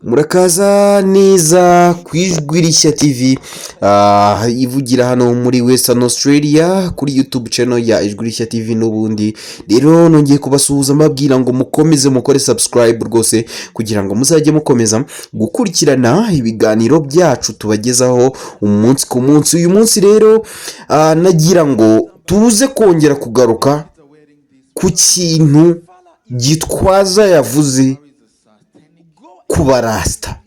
murakaza neza ku Ijwi Rishya TV ivugira hano muri Western Australia kuri YouTube channel ya Ijwi Rishya TV. N'ubundi rero nongeye kubasuhuza mbabwira ngo mukomeze mukore subscribe rwose kugira ngo muzajye mukomeza gukurikirana ibiganiro byacu tubagezaho umunsi ku munsi. Uyu munsi rero nagira ngo tuze kongera kugaruka ku kintu Gitwaza yavuze ku barasta,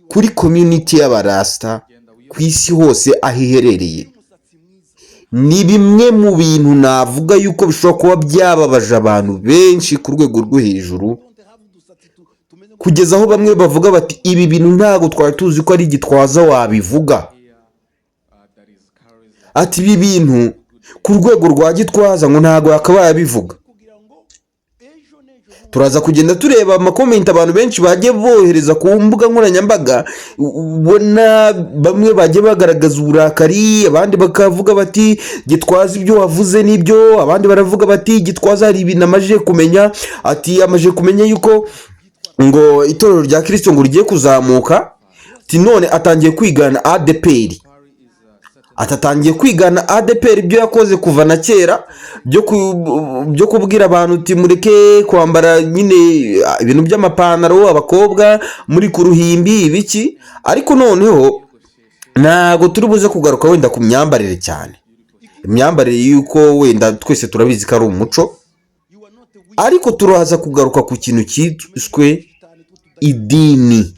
kuri community y'abarasta ku isi hose aho iherereye. Ni bimwe mu bintu navuga yuko bishobora kuba byababaje abantu benshi ku rwego rwo hejuru, kugeza aho bamwe bavuga bati ibi bintu ntabwo twari tuzi ko ari Gitwaza wabivuga. Ati ibi bintu ku rwego rwa Gitwaza ngo ntabwo yakabaye abivuga. Turaza kugenda tureba amakomenti abantu benshi bagiye bohereza ku mbuga nkoranyambaga, ubona bamwe bagiye bagaragaza uburakari, abandi bakavuga bati Gitwaza ibyo wavuze nibyo, abandi baravuga bati Gitwaza hari ibintu amaje kumenya. Ati amaje kumenya yuko ngo itorero rya Kristo ngo rigiye kuzamuka, ati none atangiye kwigana ADPR. Atatangiye kwigana ADPR ibyo yakoze kuva na kera byo kubwira abantu uti mureke kwambara nyine ibintu by'amapantaro abakobwa muri ku ruhimbi ibiki. Ariko noneho ntago turi buze kugaruka wenda ku myambarire cyane, imyambarire yuko wenda twese turabizi ko ari umuco, ariko turaza kugaruka ku kintu cyiswe idini.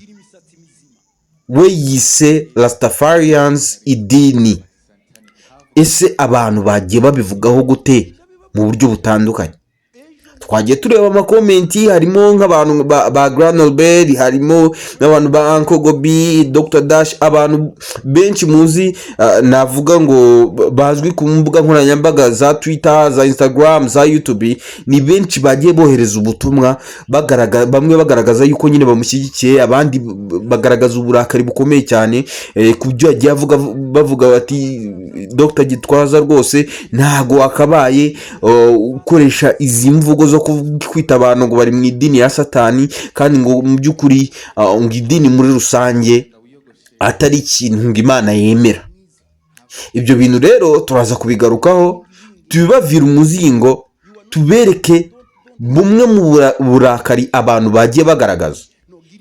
We yise Rastafarians idini. Ese abantu bagiye babivugaho gute mu buryo butandukanye? Twagiye tureba amakomenti, harimo nk'abantu ba Granolbert, harimo n'abantu ba Uncle Gobi, Dr Dash, abantu benshi muzi navuga ngo bazwi ku mbuga nkoranyambaga za Twitter, za Instagram, za YouTube. Ni benshi bagiye bohereza ubutumwa bamwe bagaragaza yuko nyine bamushyigikiye, abandi bagaragaza uburakari bukomeye cyane ku byo yagiye avuga, bavuga bati Dr Gitwaza rwose ntago wakabaye ukoresha izi mvugo zo kwita abantu ngo bari mu idini ya Satani, kandi ngo mu by'ukuri ngo idini muri rusange atari ikintu ngo Imana yemera. Ibyo bintu rero turaza kubigarukaho, tubibavira umuzingo, tubereke bumwe mu burakari abantu bagiye bagaragaza.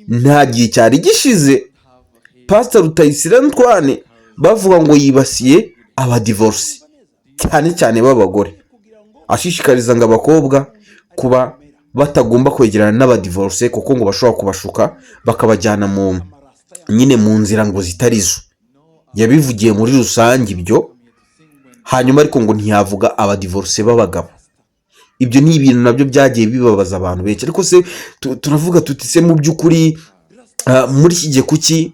Nta gihe cyari gishize Pastor Rutayisire Antoine bavuga ngo yibasiye abadivorce cyane cyane b'abagore, ashishikariza ngo abakobwa kuba batagomba kwegerana n'abadivorce kuko ngo bashobora kubashuka bakabajyana mu nyine mu nzira ngo zitarizo. Yabivugiye muri rusange ibyo, hanyuma ariko ngo ntiyavuga abadivorce b'abagabo. Ibyo ni ibintu nabyo byagiye bibabaza abantu benshi. Ariko se turavuga tuti se mu by'ukuri muri iki gihe kuki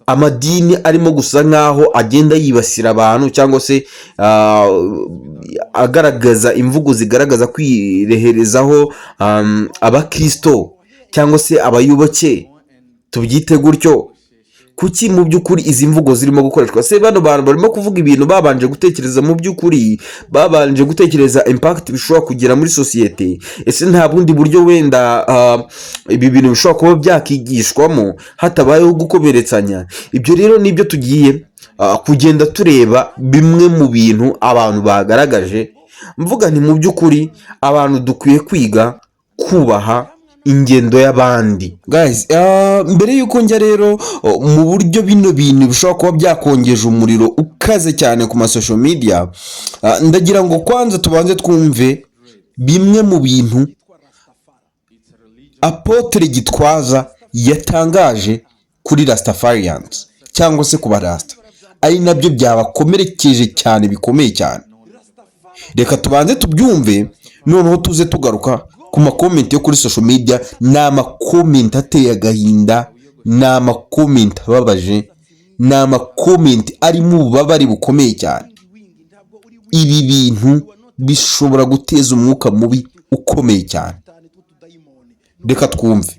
amadini arimo gusa nkaho agenda yibasira abantu, cyangwa se agaragaza imvugo zigaragaza kwireherezaho abakristo cyangwa se abayoboke, tubyite gutyo? Kuki mu by'ukuri izi mvugo zirimo gukoreshwa? Se bano bantu barimo kuvuga ibintu babanje gutekereza, mu by'ukuri babanje gutekereza impact bishobora kugira muri societe? Ese nta bundi buryo wenda ibi bintu bishobora kuba byakigishwamo hatabayeho gukomeretsanya? Ibyo rero nibyo tugiye kugenda tureba, bimwe mu bintu abantu bagaragaje. Mvuga nti mu by'ukuri abantu dukwiye kwiga kubaha ingendo y'abandi. Guys, mbere yuko njya rero mu buryo bino bintu bishobora kuba byakongeje umuriro ukaze cyane ku ma social media, ndagira ngo kwanza tubanze twumve bimwe mu bintu Apotre Gitwaza yatangaje kuri Rastafarians cyangwa se ku barasta, ari nabyo byabakomerekeje cyane bikomeye cyane. Reka tubanze tubyumve, noneho tuze tugaruka ku makomenti yo kuri social media. Ni amakomenti ateye agahinda, ni amakomenti ababaje, ni amakomenti arimo ububabare bukomeye cyane. Ibi bintu bishobora guteza umwuka mubi ukomeye cyane. Reka twumve.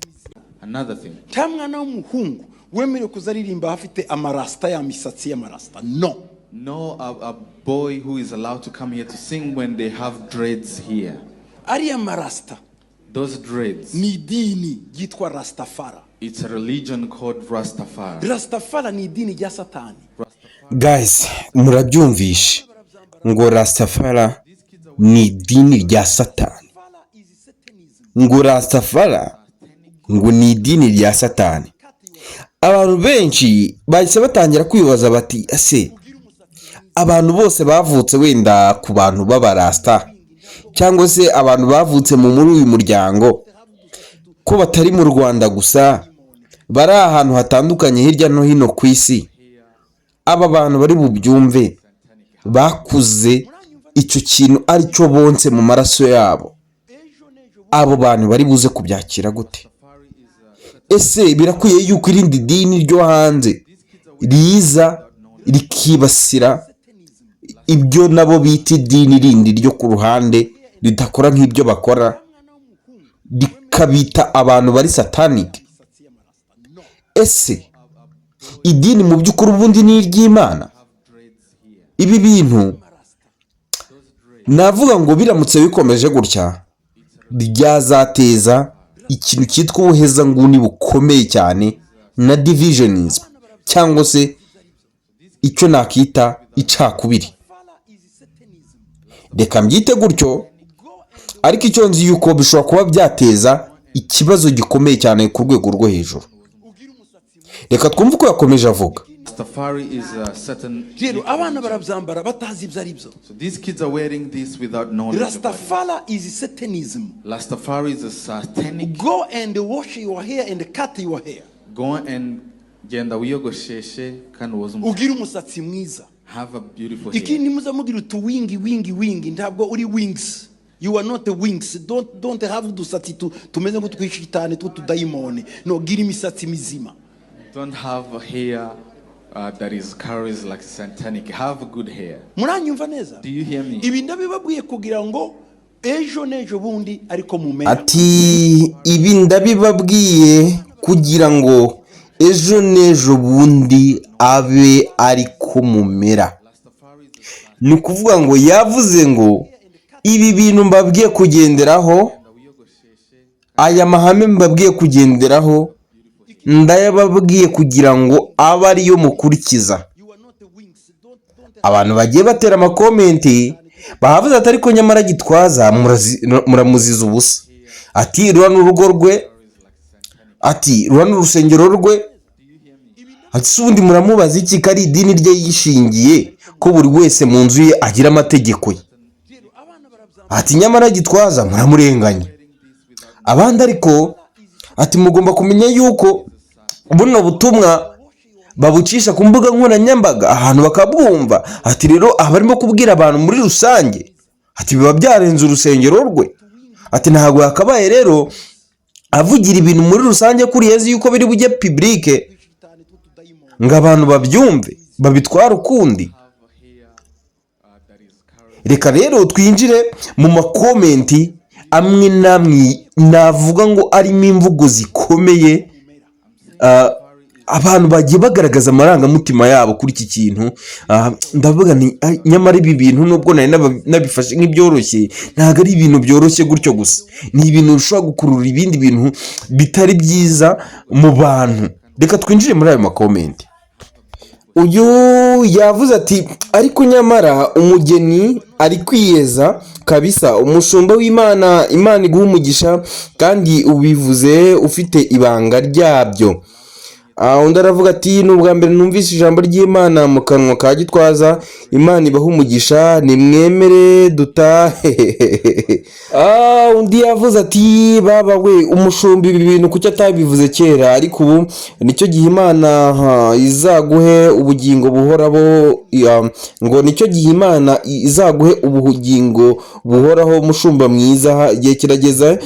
Nta mwana w'umuhungu wemerewe kuzaririmba hafite amarasta ya misatsi y'amarasta. No, a boy who is allowed to come here to sing when they have dreads here. Ariya marasta Those dreads ni idini yitwa Rastafari. It's a religion called Rastafari. Rastafari ni idini rya Satani. guys murabyumvishe ngo Rastafari ni idini rya Satani, ngo Rastafari ngo ni idini rya Satani. Abantu benshi bahise batangira kwibaza bati ese abantu bose bavutse wenda ku bantu b'abarasta cyangwa se abantu bavutse muri uyu muryango ko batari mu Rwanda gusa, bari ahantu hatandukanye hirya no hino ku isi, aba bantu bari bubyumve bakuze icyo kintu ari cyo bonse mu maraso yabo, abo bantu bari buze kubyakira gute? Ese birakwiye yuko irindi dini ryo hanze riza rikibasira ibyo nabo bita idini rindi ryo ku ruhande ridakora nk'ibyo bakora, rikabita abantu bari satanic? Ese idini mu by'ukuri ubundi ni iry'Imana? Ibi bintu navuga ngo biramutse bikomeje gutya byazateza ikintu cyitwa ubuhezanguni bukomeye cyane na divisionism, cyangwa se icyo nakita icakubiri. Reka mbyite gutyo, ariko icyo nzi yuko bishobora kuba byateza ikibazo gikomeye cyane ku rwego rwo hejuru. Reka twumve uko yakomeje avuga. Rastafari is a certain. Rero abana barabyambara batazi ibyo ari byo. So these kids are wearing this without knowing. Rastafari is Satanism. Rastafari is a satanic. Go and wash your hair and cut your hair. Go and genda wiyogosheshe kandi woze ugira umusatsi mwiza. Have a beautiful hair. Ikindi muzamugira utuwingi ntabwo uri wings. You are not the wings. Don't have udusatsi tumeze nk'utwishitani tw'utudayimoni. No, gira imisatsi mizima. Don't have a hair that is carries like satanic. Have good hair. Muranyumva neza? Do you hear me? Ibi ndabibabwiye kugira ngo ejo nejo bundi ariko mumenya. Ati ibi ndabibabwiye kugira ngo ejo nejo bundi abe ariko mumera. Ni ukuvuga ngo yavuze ngo ibi bintu mbabwiye kugenderaho, aya mahame mbabwiye kugenderaho, ndayababwiye kugira ngo abe ariyo mukurikiza. Abantu bagiye batera amakomenti bahavuze ati ariko nyamara Gitwaza muramuziza ubusa. Ati ruhano urugo rwe, ati ruhano urusengero rwe, ati ubundi muramubaza iki kari idini rye yishingiye ko buri wese mu nzu ye agira amategeko ye. Ati nyamara Gitwaza muramurenganya. Abandi ariko ati mugomba kumenya yuko buno butumwa babucisha ku mbuga nkoranyambaga ahantu bakabwumva. Ati rero abarimo kubwira abantu muri rusange, ati biba byarenze urusengero rwe. Ati ntabwo yakabaye rero avugira ibintu muri rusange kuri yezi yuko biri bujye publique ngo abantu babyumve babitwara ukundi. Reka rero twinjire mu makomenti amwe namwe navuga ngo arimo imvugo zikomeye, abantu bagiye bagaragaza amarangamutima yabo kuri iki kintu. Ndavuga ni nyamara ibi bintu nubwo nari nabifashe nk'ibyoroshye, ntabwo ari ibintu byoroshye gutyo gusa, ni ibintu bishobora gukurura ibindi bintu bitari byiza mu bantu. Reka twinjire muri ayo makomenti. Uyu yavuze ati ariko nyamara umugeni ari kwiyeza kabisa, umushumba w'Imana, Imana iguha umugisha kandi ubivuze ufite ibanga ryabyo. Undi aravuga ati n'ubwa mbere numvise ijambo ry'Imana mu kanwa ka Gitwaza, Imana ibaha umugisha nimwemere dutahe. Undi yavuze ati baba we umushumba ibi bintu kuki atabivuze kera, ariko ubu nicyo gihe Imana izaguhe ubugingo buhoraho, ngo nicyo gihe Imana izaguhe ubugingo buhoraho mushumba mwiza. Igihe kirageze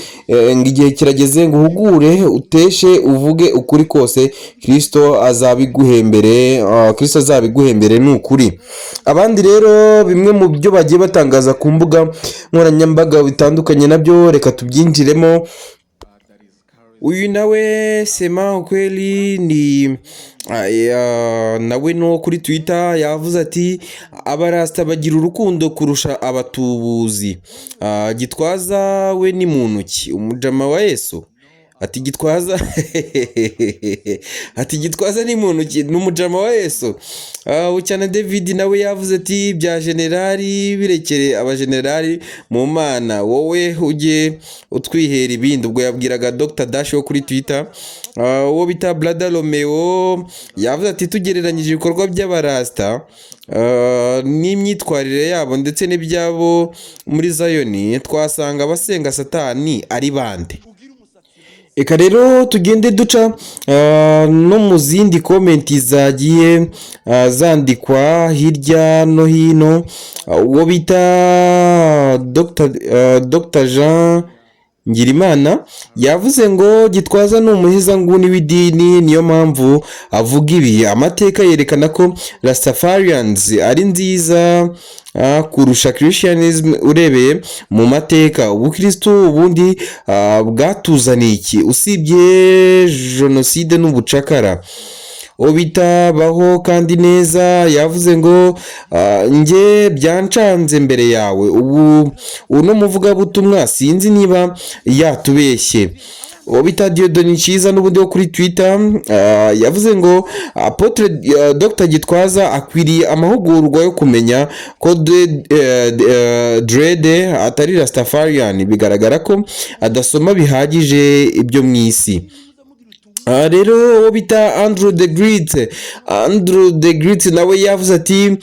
igihe kirageze ngo uhugure uteshe uvuge ukuri kose, Kristo azabiguhembere, Kristo azabiguhembere ni ukuri. Abandi rero bimwe mu byo bagiye batangaza ku mbuga nkoranyambaga bitandukanye nabyo reka tubyinjiremo. Uyu nawe Sema ukweli ni nawe no kuri Twitter yavuze ati abarasta bagira urukundo kurusha abatubuzi. Gitwaza we ni muntu ki, umujama wa Yesu? ati Gitwaza ati Gitwaza ni muntu ki ni umujama wa Yesu. Bucyana David nawe yavuze ati bya generali birekere abagenerali mu mana, wowe ujye utwihera ibindi. Ubwo yabwiraga Dr Dash wo kuri Twitter. Uwo bita Brother Romeo yavuze ati tugereranyije ibikorwa by'abarasta n'imyitwarire yabo ndetse n'ibyabo muri Zayoni, twasanga abasenga Satani ari bande. Eka rero tugende duca no mu zindi komenti zagiye zandikwa hirya no hino. Uwo bita Dr Jean Ngirimana yavuze ngo Gitwaza ni umuhezanguni w'idini, niyo mpamvu avuga ibi. Amateka yerekana ko Rastafarians ari nziza kurusha Christianism. Urebeye mu mateka, ubukristo ubundi bwatuzaniye iki usibye jenoside n'ubucakara? Obitabaho kandi neza yavuze ngo nge byancanze mbere yawe, ubu uno muvugabutumwa sinzi niba yatubeshye. Obita Diodoni Cyiza n'ubundi wo kuri Twitter yavuze ngo Apotre Dr Gitwaza akwiriye amahugurwa yo kumenya ko Dread atari Rastafarian, bigaragara ko adasoma bihagije ibyo mu isi. Rero uwo bita Andrew the Great nawe yavuze ati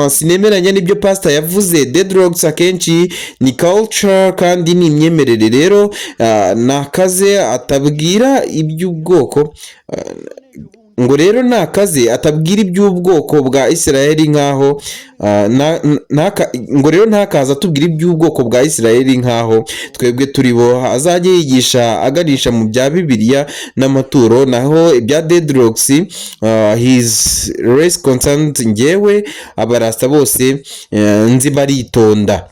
sinemeranya n'ibyo pastor yavuze. Deadlocks akenshi ni culture kandi ni imyemerere. Rero nakaze atabwira iby'ubwoko ngo rero nakaze atabwira iby'ubwoko bwa Isiraheli nkaho ngo rero ntakaza atubwira iby'ubwoko bwa Isiraheli nkaho twebwe turi bo. Azajye yigisha aganisha mu bya Bibiliya n'amaturo, naho ibya Deadlocks his race concerned ngewe abarasta bose nzi baritonda.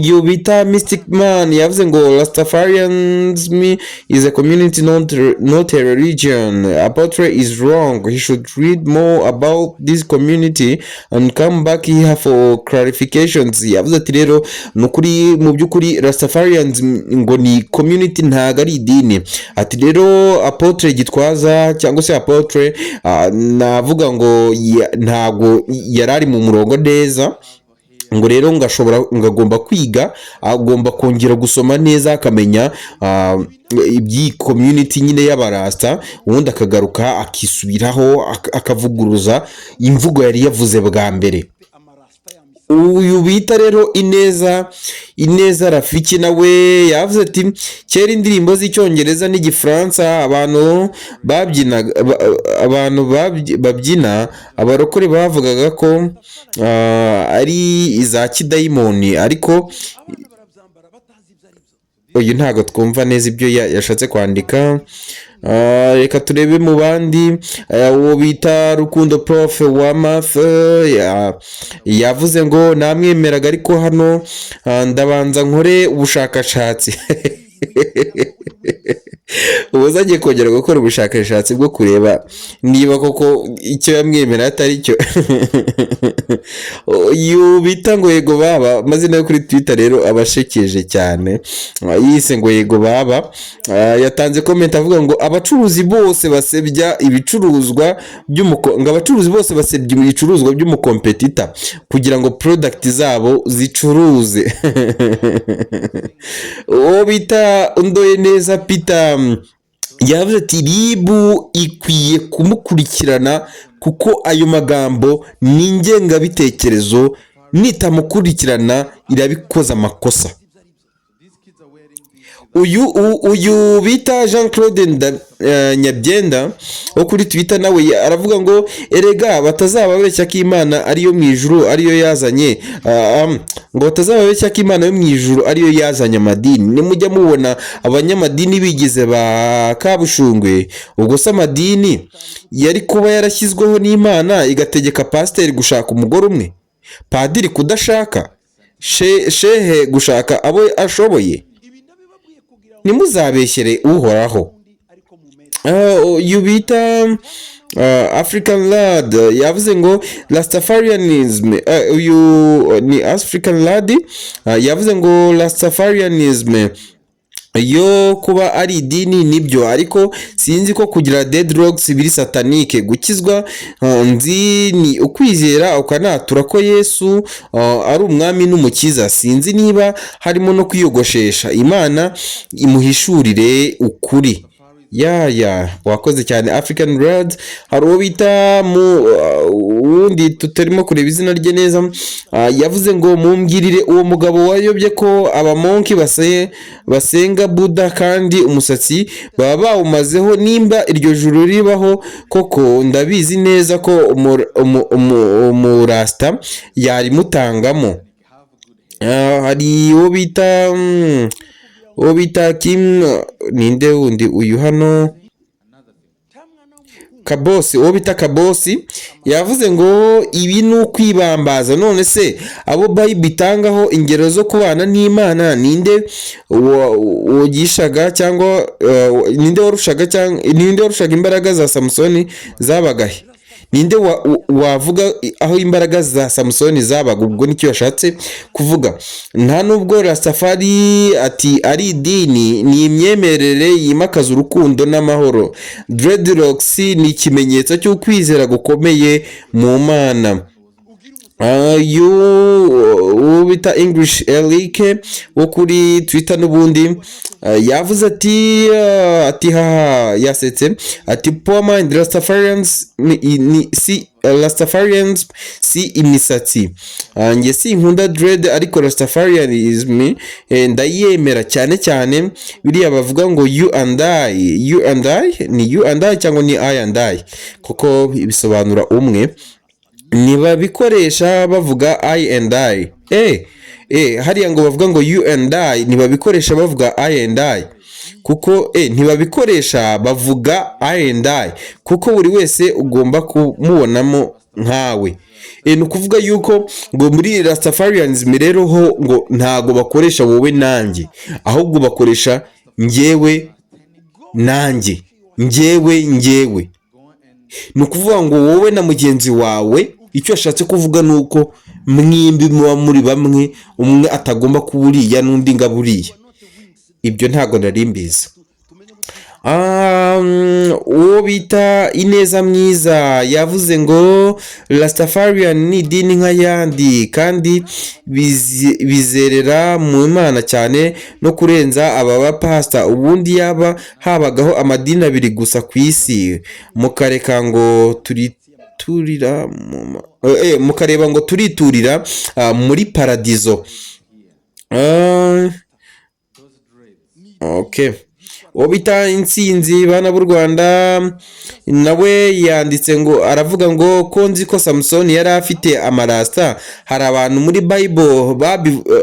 You bita Mystic Man yavuze ngo Rastafarianism is a community, not a religion. Apotre is wrong. He should read more about this community and come back here for clarifications. Yavuze ati rero nukuri mu byukuri Rastafarianism ngo ni community ntago ari idini. Ati rero Apotre Gitwaza cyangwa se Apotre navuga ngo ntago yarari mu murongo neza, ngo rero ngagomba kwiga, agomba kongera gusoma neza akamenya iby'iyi community nyine y'abarasta, ubundi akagaruka akisubiraho akavuguruza imvugo yari yavuze bwa mbere. Uyu bita rero Ineza Rafiki nawe yavuze ati kera indirimbo z'icyongereza n'igifaransa abantu babyina abarokore bavugaga ko ari iza kidayimoni, ariko uyu ntago twumva neza ibyo yashatse kwandika. Reka turebe mu bandi. Uwo bita Rukundo Prof wa Math yavuze ngo namwemeraga ariko hano ndabanza nkore ubushakashatsi. Ubu agiye kongera gukora ubushakashatsi bwo kureba niba koko icyo yamwemera atari cyo. Uyu bita ngo Yego Baba, amazina yo kuri Twitter rero abashekeje cyane, yise ngo Yego Baba. Yatanze comment avuga ngo abacuruzi bose basebya ibicuruzwa by'umukompetita kugira ngo product zabo zicuruze. Uwo bita Undoye Neza Peter yavuze ati ribu ikwiye kumukurikirana kuko ayo magambo ni ingengabitekerezo, nitamukurikirana irabikoza amakosa. Uyu bita Jean Claude Nyabyenda wo kuri Twitter nawe aravuga ngo erega batazababeshya ko Imana ariyo mu ijuru ariyo yazanye ngo batazababeshya ko Imana yo mu ijuru ariyo yazanye amadini. Nimujya mubona abanyamadini bigize ba Kabushungwe, ubwo se amadini yari kuba yarashyizweho n'Imana igategeka pasiteri gushaka umugore umwe, padiri kudashaka, shehe gushaka abo ashoboye? Nimuzabeshyere Uhoraho. Uyu bita African Lad yavuze ngo Rastafarianism, uyu ni African Lad yavuze ngo Rastafarianism yo kuba ari idini nibyo, ariko sinzi ko kugira dreadlocks biri satanike. Gukizwa nzi ni ukwizera ukanatura ko Yesu ari umwami n'umukiza. Sinzi niba harimo no kwiyogoshesha. Imana imuhishurire ukuri. Wakoze cyane African Red. Hari uwo bita wundi tutarimo kureba izina rye neza, yavuze ngo mumbwirire uwo mugabo wayobye ko abamonki basenga Buddha kandi umusatsi baba bawumazeho, nimba iryo juru ribaho koko. Ndabizi neza ko umurasta yarimutangamo. Hari uwo bita Kim, ninde wundi uyu hano, Kabosi, uwo bita Kabosi yavuze ngo ibi ni ukwibambaza. None se abo Bible itangaho ingero zo kubana n'Imana, ninde wogishaga cyangwa ninde warushaga imbaraga za Samusoni zabagahe? Ninde wavuga aho imbaraga za Samusoni zabaga? Ubwo nicyo yashatse kuvuga. Nta nubwo Rastafari ati ari idini, ni imyemerere yimakaza urukundo n'amahoro. Dreadlocks ni ikimenyetso cy'ukwizera gukomeye mu Mana. Bita English Elike wo kuri Twitter n'ubundi yavuze ati yasetse ati poor mind Rastafarians si imisatsi. Nge sinkunda dread, ariko Rastafarianism ndayemera cyane biriya bavuga ngo you and I, ni you and I cyangwa ni I and I, kuko bisobanura umwe. Ntibabikoresha bavuga I and I. Hariya ngo bavuga ngo you and I, ntibabikoresha bavuga I and I, kuko ntibabikoresha bavuga I and I, kuko buri wese ugomba kumubonamo nkawe. Ni ukuvuga yuko ngo muri Rastafarianism rero ho ngo ntago bakoresha wowe nanjye, ahubwo bakoresha njyewe nanjye, njyewe. Ni ukuvuga ngo wowe na mugenzi wawe, icyo ashatse kuvuga ni uko mwimbi muba muri bamwe, umwe atagomba kuba uriya n'undi ngo buriya. Ibyo ntago nari mbizi. Uwo bita Ineza Myiza yavuze ngo Rastafarian ni idini nk'ayandi, kandi bizerera mu Imana cyane no kurenza aba bapasta. Ubundi yaba habagaho amadini abiri gusa ku isi, mukareka ngo mukareba ngo turiturira muri paradizo. Uwo bita Intsinzi bana b'u Rwanda nawe yanditse ngo, aravuga ngo ko nzi ko Samusoni yari afite amarasta. Hari abantu muri Bible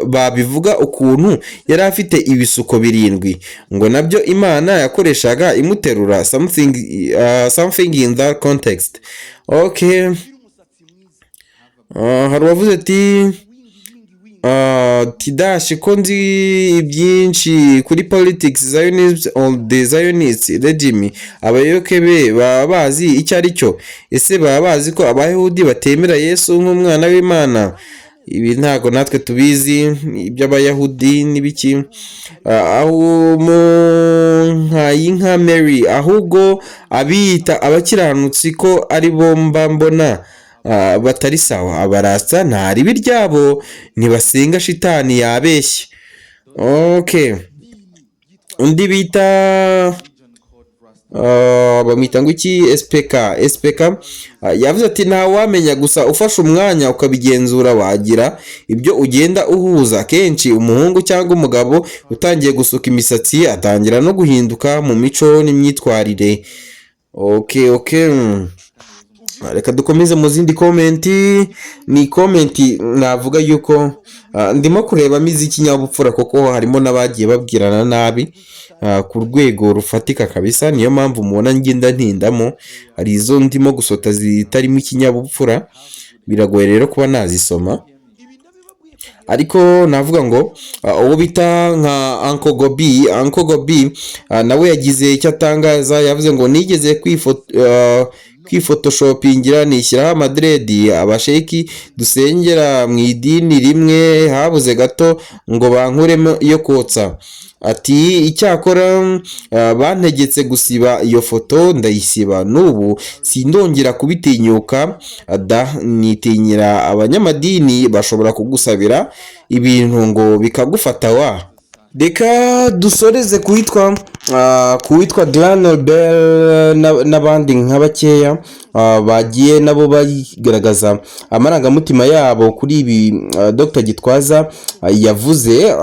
babivuga ukuntu yari afite ibisuko 7 ngo nabyo Imana yakoreshaga imuterura. Something in that context. Hari uwavuze ati Tidashi ko nzi byinshi kuri politics Zionism on the Zionist regime. Abayoboke be baba bazi icyo ari cyo? Ese baba bazi ko Abayahudi batemera Yesu nk'umwana w'Imana? Ibi ntago natwe tubizi iby'Abayahudi n'ibiki. Aho nka Mary, ahubwo abita abakiranutsi ko ari bo mbona batari sawa. Abarasta nta ribi ryabo, ntibasenga shitani yabeshye. Undi bita bamwita ngo iki SPK yavuze ati nta wamenya, gusa ufashe umwanya ukabigenzura wagira ibyo ugenda uhuza. Kenshi umuhungu cyangwa umugabo utangiye gusuka imisatsi atangira no guhinduka mu mico n'imyitwarire. Reka dukomeze mu zindi komenti. Ni komenti navuga yuko ndimo kurebamo iz'ikinyabupfura, kuko harimo n'abagiye babwirana nabi ku rwego rufatika kabisa. Niyo mpamvu mubona ngenda ntindamo. Hari izo ndimo gusota zitarimo ikinyabupfura, biragoye rero kuba nazisoma. Ariko navuga ngo uwo bita nka Uncle Gobi nawe yagize icyo atangaza. Yavuze ngo nigeze kwifotoshopingira nishyiraho amadredi abasheki dusengera mu idini rimwe habuze gato ngo bankuremo iyo kotsa. Ati icyakora bantegetse gusiba iyo foto ndayisiba n'ubu sindongera kubitinyuka nitinyira abanyamadini bashobora kugusabira ibintu ngo bikagufata wa. Reka dusoreze kuwitwa Granor Bell n'abandi nka bakeya bagiye nabo bagaragaza amarangamutima yabo kuri ibi Dr Gitwaza yavuze.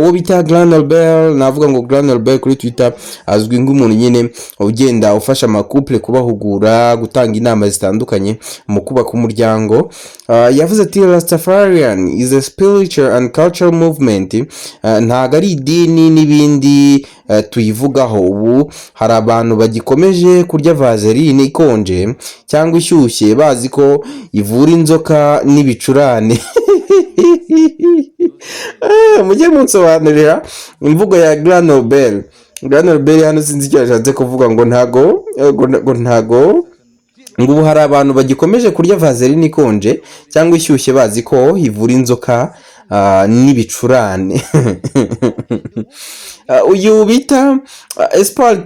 Uwo bita Granor Bell, navuga ngo Granor Bell kuri Twitter azwi nk'umuntu nyine ugenda ufasha amakouple kubahugura, gutanga inama zitandukanye mu kubaka umuryango. Yavuze ati Rastafarian is a spiritual and cultural movement. Ntago ari idini n'ibindi tuyivugaho. Ubu hari abantu bagikomeje kurya vaseline ikonje cyangwa ishyushye bazi ko ivura inzoka n'ibicurane. Mujye munsobanurira imvugo ya Granor Bell. Granor Bell hano sinzi icyo yashatse kuvuga ngo ntago ngo ubu hari abantu bagikomeje kurya vaseline ikonje cyangwa ishyushye bazi ko ivura inzoka n'ibicurane. Uyu bita Espoir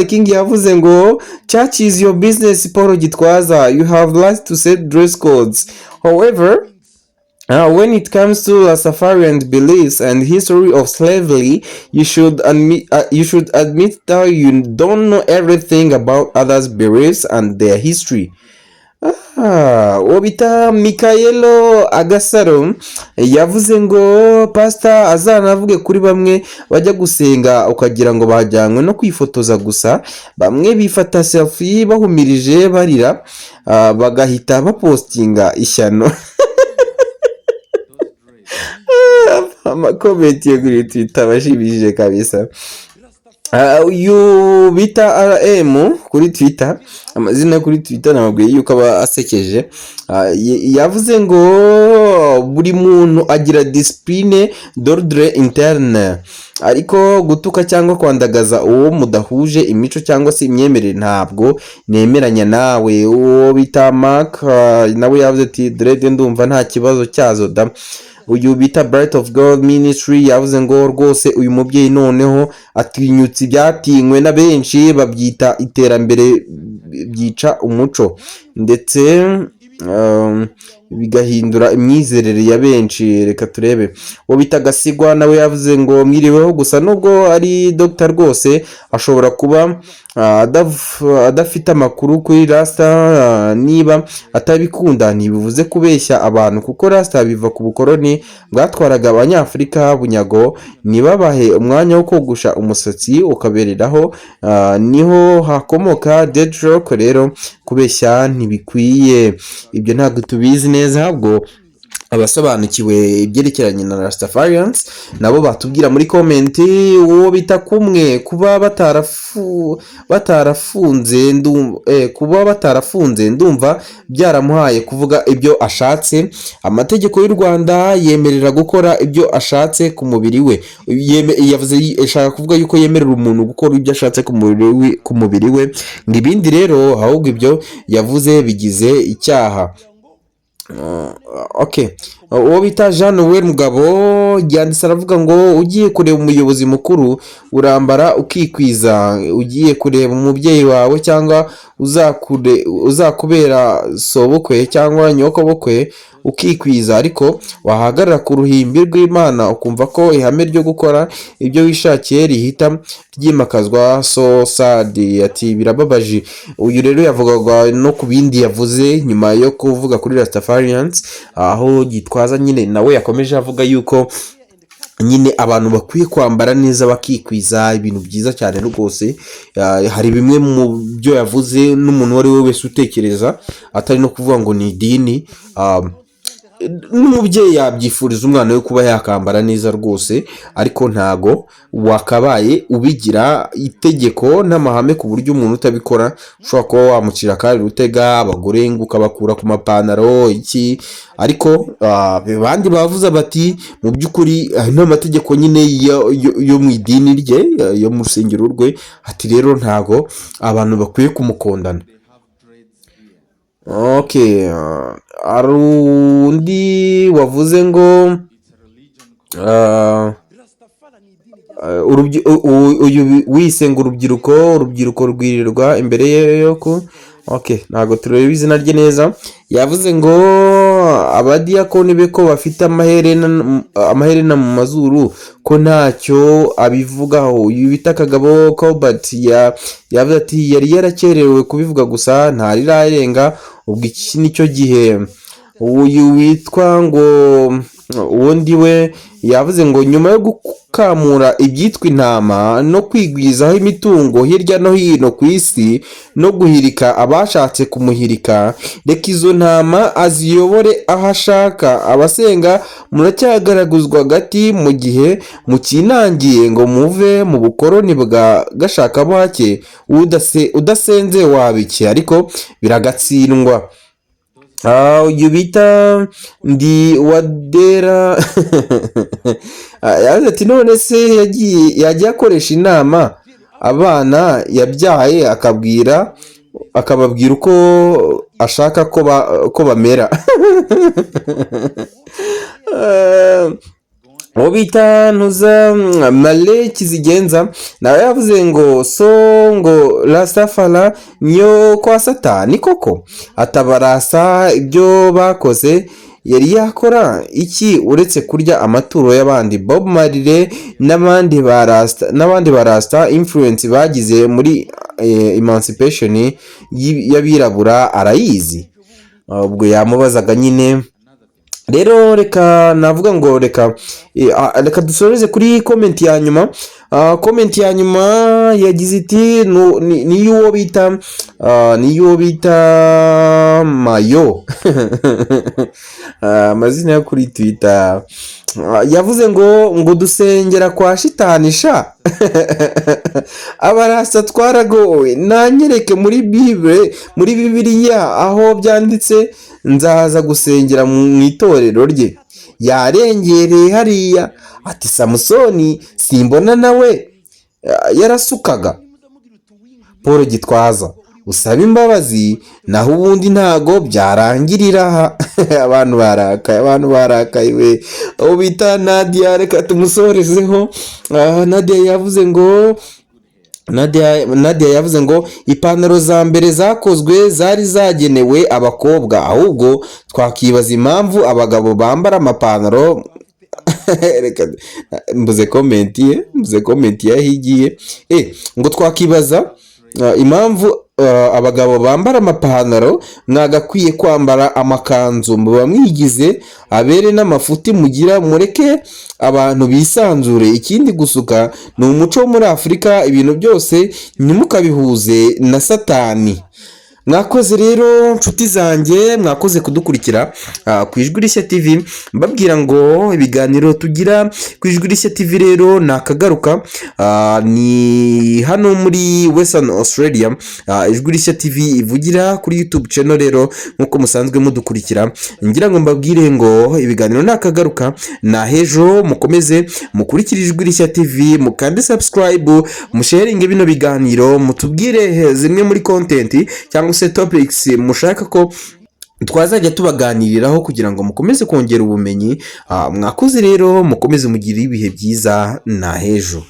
King yavuze ngo church is your business. Paul Gitwaza, you have right to set dress codes. However, when it comes to Rastafarian beliefs and history of slavery, you should admit that you don't know everything about others' beliefs and their history. Uwo bita Mikaelo Agasaro yavuze ngo pastor azanavuge kuri bamwe bajya gusenga ukagira ngo bajyanywe no kwifotoza gusa, bamwe bifata selfie bahumirije barira bagahita bapostinga ishyano. Amakomenti yo kuri Twitter bashimishije kabisa. Uyu bita RM kuri Twitter, amazina kuri Twitter namabwiye yuko aba asekeje. Yavuze ngo buri muntu agira discipline d'ordre interne, ariko gutuka cyangwa kwandagaza uwo mudahuje imico cyangwa se imyemerere ntabwo nemeranya nawe. Uwo bita Mark nawe yavuze ati dread ndumva nta kibazo cyazo da. Uyu bita Bright of God Ministry yavuze ngo rwose uyu mubyeyi noneho atinyutse ibyatinywe na benshi, babyita iterambere byica umuco ndetse bigahindura imyizerere ya benshi. Reka turebe. Uwo bita Gasigwa nawe yavuze ngo mwiriweho, gusa nubwo ari Dr rwose ashobora kuba adafite amakuru kuri Rasta. Niba atabikunda ntibivuze kubeshya abantu, kuko Rasta biva ku bukoroni bwatwaraga abanyafurika bunyago. Nibabahe umwanya wo kogosha umusatsi ukabereraho, niho hakomoka dreadlock. Rero kubeshya ntibikwiye. Ibyo ntabwo tubizi neza, ahubwo abasobanukiwe ibyerekeranye na Rastafarians nabo batubwira muri comment. Uwo bita Kumwe, kuba batarafunze ndumva byaramuhaye kuvuga ibyo ashatse. Amategeko y'u Rwanda yemerera gukora ibyo ashatse ku mubiri we. Yavuze ashaka kuvuga yuko yemerera umuntu gukora ibyo ashatse ku mubiri we, n'ibindi rero ahubwo ibyo yavuze bigize icyaha. Okay. Uwo bita Jean Noel Mugabo yanditse aravuga ngo ugiye kureba umuyobozi mukuru urambara ukikwiza, ugiye kureba umubyeyi wawe cyangwa uzakubera sobukwe cyangwa nyokobukwe ukikwiza, ariko wahagarara ku ruhimbi rw'Imana ukumva ko ihame ryo gukora ibyo wishakiye rihita ryimakazwa. So sad. Ati birababaje. Uyu rero yavugaga no ku bindi yavuze nyuma yo kuvuga kuri Rastafarians, aho Gitwaza nyine nawe yakomeje avuga yuko nyine abantu bakwiye kwambara neza bakikwiza, ibintu byiza cyane rwose. Hari bimwe mu byo yavuze n'umuntu wari we wese utekereza, atari no kuvuga ngo ni idini. N'umubyeyi yabyifuriza umwana we kuba yakambara neza rwose, ariko ntago wakabaye ubigira itegeko n'amahame ku buryo umuntu utabikora ushobora kuba wamucira kandi utega abagore ngo ukabakura ku mapantaro iki. Ariko abandi bavuze bati mu by'ukuri n'amategeko nyine yo mu idini rye, yo mu rusengero rwe. Ati rero ntago abantu bakwiye kumukondana. Okay, hari undi wavuze ngo ah, uyu wise ngo urubyiruko rwirirwa imbere ye yo ku. Okay, ntabwo tureba izina rye neza. Yavuze ngo abadiyakoni be ko bafite amaherena mu mazuru ko ntacyo abivugaho. Uyu bita Kagabo Colbert yavuze ati yari yarakerewe kubivuga gusa ntarirarenga ubwo iki nicyo gihe. Uyu witwa ngo uwundi we yavuze ngo nyuma yo gukamura ibyitwa intama no kwigwizaho imitungo hirya no hino ku isi no guhirika abashatse kumuhirika, reka izo ntama aziyobore aho ashaka. Abasenga muracyagaraguzwa hagati mu gihe mukinangiye ngo muve mu bukoroni bwa gashakabuhake. Udasenze wabiki ariko biragatsindwa. Uyu bita ndi wadera yavuze ati none se yagiye akoresha inama abana yabyaye akababwira uko ashaka ko bamera. uwo bita ntuza Male Kizigenza nawe yavuze ngo ngo Rastafari niyo kwa Satani koko atabarasa ibyo bakoze yari yakora iki uretse kurya amaturo y'abandi. Bob Marley n'abandi ba Rasta influence bagize muri emancipation y'abirabura arayizi. Ubwo yamubazaga nyine. Rero reka navuga ngo reka dusoreze kuri komenti ya nyuma. Komenti ya nyuma yagize iti niyo bita Mayo amazina yo kuri Twitter. Yavuze ngo dusengera kwa shitanisha abarasa twaragowe. Nanyereke muri Bibiliya aho byanditse nzaza gusengera mu itorero rye. Yarengereye hariya ati Samusoni simbona nawe yarasukaga. Paul Gitwaza usaba imbabazi naho ubundi ntago byarangirira. abantu barakaye we. Uwo bita Nadia reka tumusorezeho. Nadia yavuze ngo ipantaro za mbere zakozwe zari zagenewe abakobwa, ahubwo twakibaza impamvu abagabo bambara amapantaro. mbuze komenti yahigiye. Ngo twakibaza impamvu abagabo bambara amapantaro, mwagakwiye kwambara amakanzu. muba mwigize abere n'amafuti mugira, mureke abantu bisanzure. Ikindi gusuka ni umuco wo muri Afurika, ibintu byose ntimukabihuze na Satani. Mwakoze rero nshuti zanjye, mwakoze kudukurikira ku Ijwi Rishya TV. mbabwira ngo ibiganiro tugira ku Ijwi Rishya TV rero nakagaruka ni hano muri Western Australia. Ijwi Rishya TV ivugira kuri YouTube channel rero nkuko musanzwe mudukurikira. ngira ngo mbabwire ngo ibiganiro nakagaruka na hejo. mukomeze mukurikire Ijwi Rishya TV, mukande subscribe, musharinge bino biganiro, mutubwire zimwe muri content cyangwa se topics mushaka ko twazajya tubaganiriraho kugira ngo mukomeze kongera ubumenyi. Mwakoze rero, mukomeze mugire ibihe byiza na hejo.